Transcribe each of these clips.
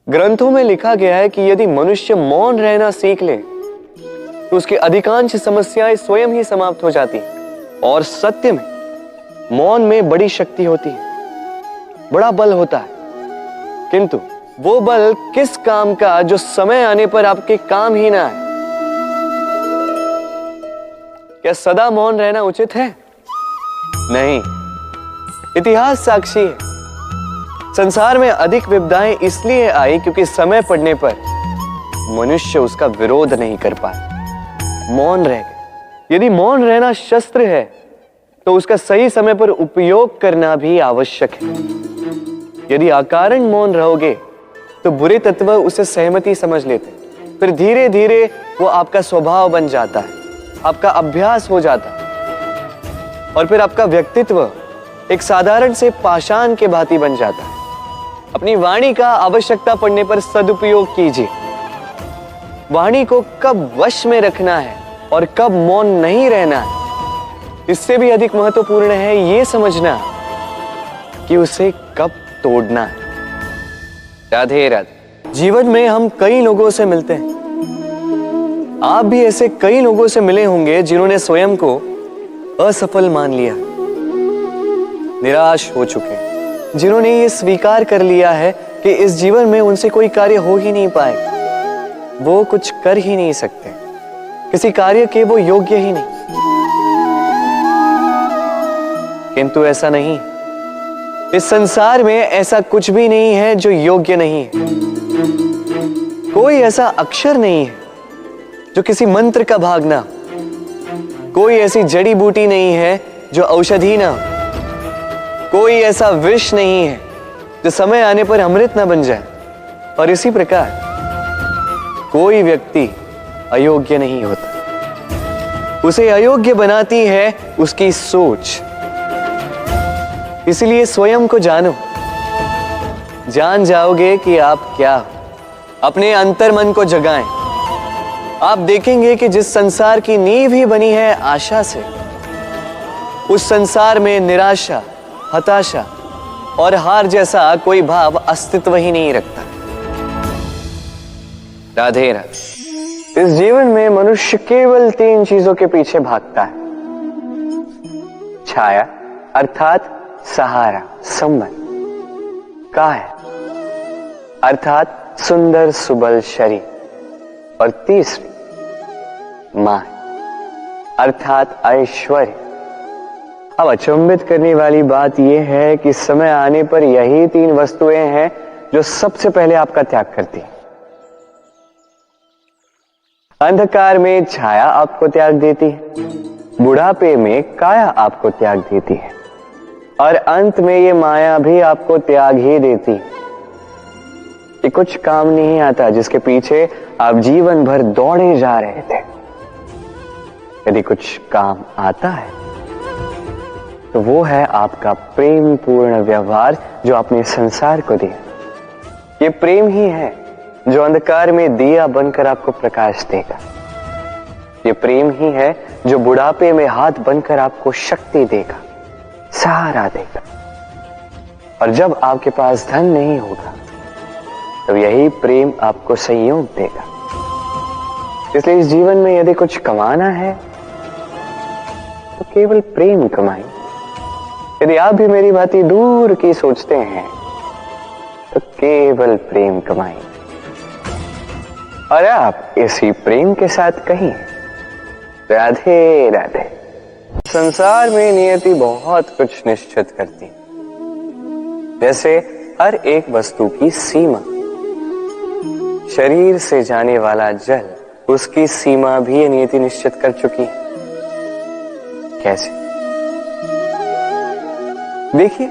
ग्रंथों में लिखा गया है कि यदि मनुष्य मौन रहना सीख ले तो उसकी अधिकांश समस्याएं स्वयं ही समाप्त हो जाती हैं। और सत्य में मौन में बड़ी शक्ति होती है, बड़ा बल होता है, किंतु वो बल किस काम का जो समय आने पर आपके काम ही ना आए। क्या सदा मौन रहना उचित है? नहीं। इतिहास साक्षी है। संसार में अधिक विपदाएं इसलिए आई क्योंकि समय पड़ने पर मनुष्य उसका विरोध नहीं कर पाया, मौन रह गए। यदि मौन रहना शस्त्र है तो उसका सही समय पर उपयोग करना भी आवश्यक है। यदि अकारण मौन रहोगे तो बुरे तत्व उसे सहमति समझ लेते, फिर धीरे धीरे वो आपका स्वभाव बन जाता है, आपका अभ्यास हो जाता है और फिर आपका व्यक्तित्व एक साधारण से पाषाण के भांति बन जाता है। अपनी वाणी का आवश्यकता पड़ने पर सदुपयोग कीजिए। वाणी को कब वश में रखना है और कब मौन नहीं रहना है, इससे भी अधिक महत्वपूर्ण है यह समझना कि उसे कब तोड़ना है। राधे राधे। जीवन में हम कई लोगों से मिलते हैं। आप भी ऐसे कई लोगों से मिले होंगे जिन्होंने स्वयं को असफल मान लिया, निराश हो चुके, जिन्होंने ये स्वीकार कर लिया है कि इस जीवन में उनसे कोई कार्य हो ही नहीं पाएगा, वो कुछ कर ही नहीं सकते, किसी कार्य के वो योग्य ही नहीं। किंतु ऐसा नहीं, इस संसार में ऐसा कुछ भी नहीं है जो योग्य नहीं है। कोई ऐसा अक्षर नहीं है जो किसी मंत्र का भाग ना, कोई ऐसी जड़ी बूटी नहीं है जो औषधि ना, कोई ऐसा विष नहीं है जो समय आने पर अमृत ना बन जाए। और इसी प्रकार कोई व्यक्ति अयोग्य नहीं होता, उसे अयोग्य बनाती है उसकी सोच। इसलिए स्वयं को जानो, जान जाओगे कि आप क्या हो। अपने अंतर्मन को जगाएं। आप देखेंगे कि जिस संसार की नींव ही बनी है आशा से, उस संसार में निराशा, हताशा और हार जैसा कोई भाव अस्तित्व ही नहीं रखता। राधे राधे। इस जीवन में मनुष्य केवल 3 चीजों के पीछे भागता है। छाया अर्थात सहारा, संबंध, काया अर्थात सुंदर सुबल शरीर, और तीसरी मां अर्थात ऐश्वर्य। अब अचंभित करने वाली बात यह है कि समय आने पर यही 3 वस्तुएं हैं जो सबसे पहले आपका त्याग करती हैं। अंधकार में छाया आपको त्याग देती है, बुढ़ापे में काया आपको त्याग देती है, और अंत में ये माया भी आपको त्याग ही देती है। कि कुछ काम नहीं आता जिसके पीछे आप जीवन भर दौड़े जा रहे थे। यदि कुछ काम आता है तो वो है आपका प्रेम पूर्ण व्यवहार जो आपने संसार को दिया। ये प्रेम ही है जो अंधकार में दिया बनकर आपको प्रकाश देगा। ये प्रेम ही है जो बुढ़ापे में हाथ बनकर आपको शक्ति देगा, सहारा देगा। और जब आपके पास धन नहीं होगा तो यही प्रेम आपको संयोग देगा। इसलिए इस जीवन में यदि कुछ कमाना है तो केवल प्रेम कमाएं। यदि आप भी मेरी बातें दूर की सोचते हैं तो केवल प्रेम कमाएं। और आप इसी प्रेम के साथ कहीं राधे राधे। संसार में नियति बहुत कुछ निश्चित करती, जैसे हर एक वस्तु की सीमा। शरीर से जाने वाला जल, उसकी सीमा भी नियति निश्चित कर चुकी है। कैसे? देखिए,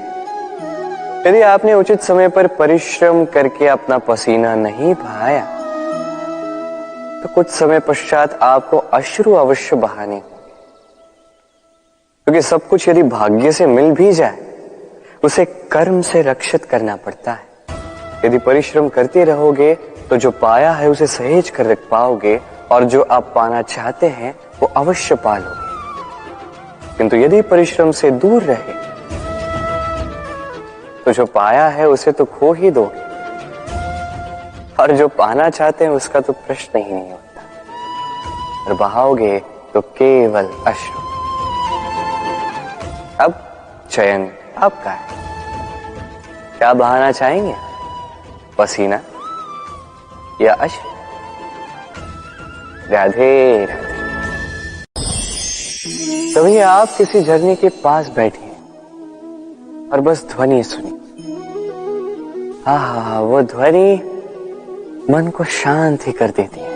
यदि आपने उचित समय पर परिश्रम करके अपना पसीना नहीं बहाया तो कुछ समय पश्चात आपको अश्रु अवश्य बहाने होंगे। क्योंकि सब कुछ यदि भाग्य से मिल भी जाए उसे कर्म से रक्षित करना पड़ता है। यदि परिश्रम करते रहोगे तो जो पाया है उसे सहेज कर रख पाओगे, और जो आप पाना चाहते हैं वो अवश्य पा लोगे। किंतु यदि परिश्रम से दूर रहे तो जो पाया है उसे तो खो ही दोगे। और जो पाना चाहते हैं उसका तो प्रश्न ही नहीं होता, और बहाओगे तो केवल अश्रु। अब चयन आपका है, क्या बहाना चाहेंगे, पसीना या अश्रु? राधे राधे। कभी आप किसी झरने के पास बैठे और बस ध्वनि सुनी, हाँ, वो ध्वनि मन को शांत ही कर देती है,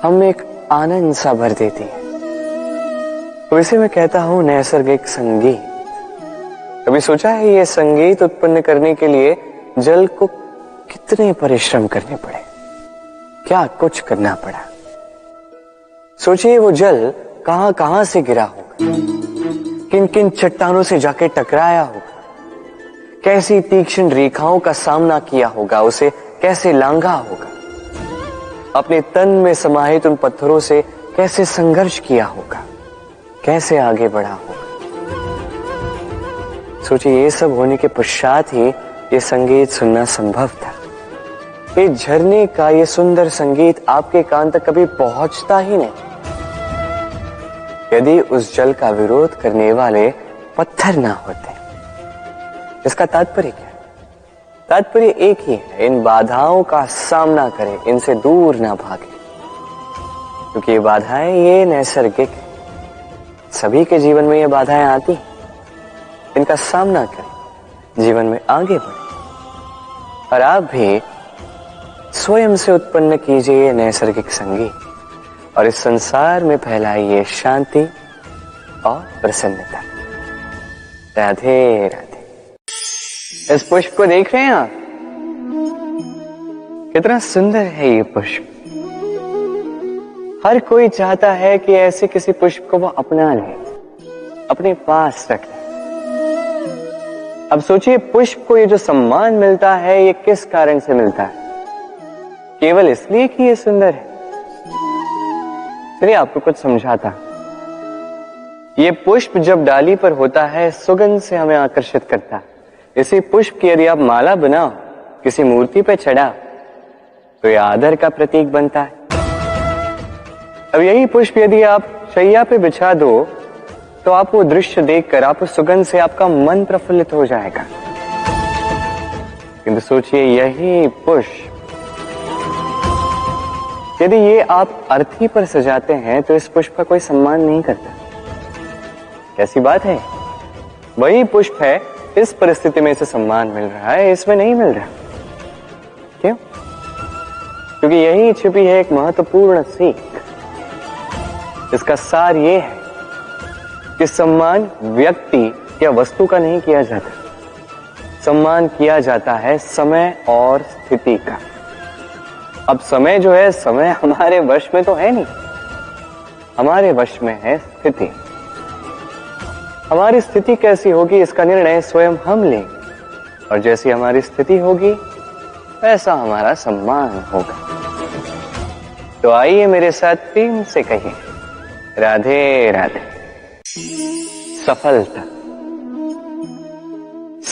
हम एक आनंद सा भर देती है। तो इसे मैं कहता हूं नैसर्गिक संगीत। कभी सोचा है ये संगीत उत्पन्न करने के लिए जल को कितने परिश्रम करने पड़े, क्या कुछ करना पड़ा? सोचिए वो जल कहां कहां से गिरा होगा, किन किन चट्टानों से जाके टकराया होगा, कैसी तीक्ष्ण रेखाओं का सामना किया होगा, उसे कैसे लांघा होगा, अपने तन में समाहित उन पत्थरों से कैसे संघर्ष किया होगा, कैसे आगे बढ़ा होगा। सोचिए ये सब होने के पश्चात ही ये संगीत सुनना संभव था। ये झरने का ये सुंदर संगीत आपके कान तक कभी पहुंचता ही नहीं यदि उस जल का विरोध करने वाले पत्थर ना होते। इसका तात्पर्य क्या है? तात्पर्य एक ही है, इन बाधाओं का सामना करें, इनसे दूर ना भागे, क्योंकि ये बाधाएं ये नैसर्गिक है, सभी के जीवन में ये बाधाएं आती हैं। इनका सामना करें, जीवन में आगे बढ़े, और आप भी स्वयं से उत्पन्न कीजिए ये नैसर्गिक संगीत, और इस संसार में फैलाइए शांति और प्रसन्नता। राधे राधे। इस पुष्प को देख रहे हैं आप, कितना सुंदर है ये पुष्प। हर कोई चाहता है कि ऐसे किसी पुष्प को वो अपना ले, अपने पास रख ले। अब सोचिए पुष्प को ये जो सम्मान मिलता है ये किस कारण से मिलता है? केवल इसलिए कि ये सुंदर है? चलिए आपको कुछ समझाता। ये पुष्प जब डाली पर होता है सुगंध से हमें आकर्षित करता है। इसी पुष्प की यदि आप माला बनाओ, किसी मूर्ति पे चढ़ा, तो यह आदर का प्रतीक बनता है। अब यही पुष्प यदि आप शैया पे बिछा दो, तो आप वो दृश्य देखकर, आप उस सुगंध से आपका मन प्रफुल्लित हो जाएगा। किंतु सोचिए यही पुष्प यदि ये आप अर्थी पर सजाते हैं, तो इस पुष्प का कोई सम्मान नहीं करता। कैसी बात है? वही पुष्प है, इस परिस्थिति में इसे सम्मान मिल रहा है, इसमें नहीं मिल रहा। क्यों? क्योंकि यही छिपी है एक महत्वपूर्ण सीख। इसका सार ये है कि सम्मान व्यक्ति या वस्तु का नहीं किया जाता, सम्मान किया जाता है समय और स्थिति का। अब समय जो है, समय हमारे वश में तो है नहीं, हमारे वश में है स्थिति। हमारी स्थिति कैसी होगी इसका निर्णय स्वयं हम लेंगे, और जैसी हमारी स्थिति होगी वैसा हमारा सम्मान होगा। तो आइए मेरे साथ प्रेम से कहिए, राधे राधे। सफलता,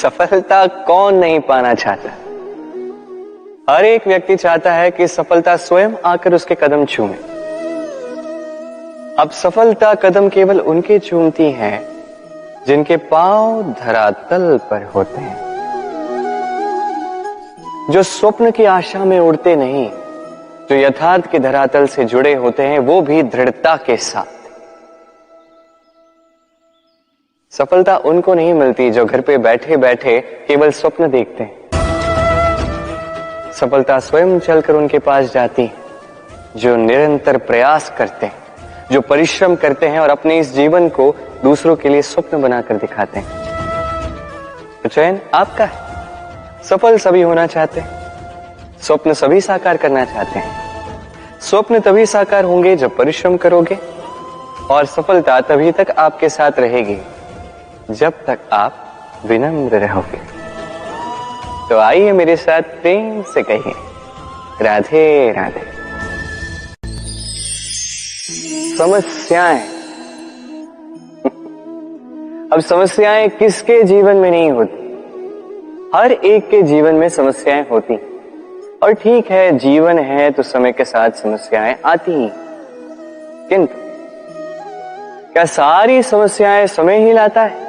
सफलता कौन नहीं पाना चाहता? हर एक व्यक्ति चाहता है कि सफलता स्वयं आकर उसके कदम चूमे। अब सफलता कदम केवल उनके चूमती है जिनके पांव धरातल पर होते हैं, जो स्वप्न की आशा में उड़ते नहीं, जो यथार्थ के धरातल से जुड़े होते हैं, वो भी दृढ़ता के साथ। सफलता उनको नहीं मिलती जो घर पे बैठे बैठे केवल स्वप्न देखते हैं। सफलता स्वयं चलकर उनके पास जाती है, जो निरंतर प्रयास करते हैं, जो परिश्रम करते हैं और अपने इस जीवन को दूसरों के लिए स्वप्न बनाकर दिखाते हैं। तो चयन आपका है। सफल सभी होना चाहते हैं, स्वप्न सभी साकार करना चाहते हैं। स्वप्न तभी साकार होंगे जब परिश्रम करोगे, और सफलता तभी तक आपके साथ रहेगी जब तक आप विनम्र रहोगे। तो आइए मेरे साथ प्रेम से कहिए, राधे राधे। समस्याएं, अब समस्याएं किसके जीवन में नहीं होती? हर एक के जीवन में समस्याएं होती। और ठीक है, जीवन है तो समय के साथ समस्याएं आती ही, किंतु क्या सारी समस्याएं समय ही लाता है?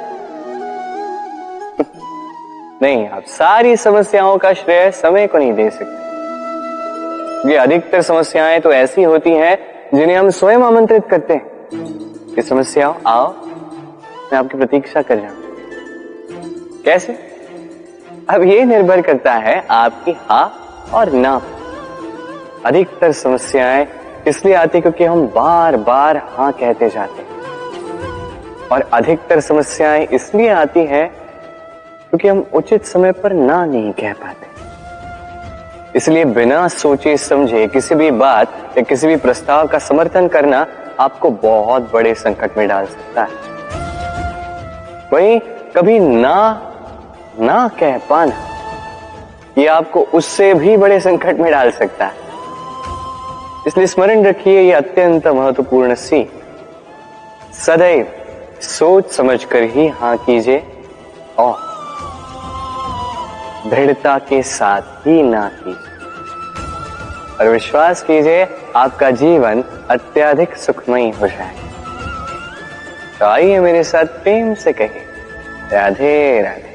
नहीं, आप सारी समस्याओं का श्रेय समय को नहीं दे सकते। ये अधिकतर समस्याएं तो ऐसी होती हैं जिन्हें हम स्वयं आमंत्रित करते हैं कि समस्याओं आओ, मैं आपकी प्रतीक्षा कर रहा हूं। कैसे? अब ये निर्भर करता है आपकी हाँ और ना। अधिकतर समस्याएं इसलिए आती क्योंकि हम बार बार हाँ कहते जाते हैं, और अधिकतर समस्याएं इसलिए आती हैं क्योंकि हम उचित समय पर ना नहीं कह पाते। इसलिए बिना सोचे समझे किसी भी बात या किसी भी प्रस्ताव का समर्थन करना आपको बहुत बड़े संकट में डाल सकता है। वहीं कभी ना कह पाना ये आपको उससे भी बड़े संकट में डाल सकता है। इसलिए स्मरण रखिए, ये अत्यंत महत्वपूर्ण सीख, सदैव सोच समझकर ही हाँ कीजिए और दृढ़ता के साथ ही ना कीजिए, और विश्वास कीजिए आपका जीवन अत्यधिक सुखमयी हो जाए। तो आइए मेरे साथ प्रेम से कहिए, राधे राधे।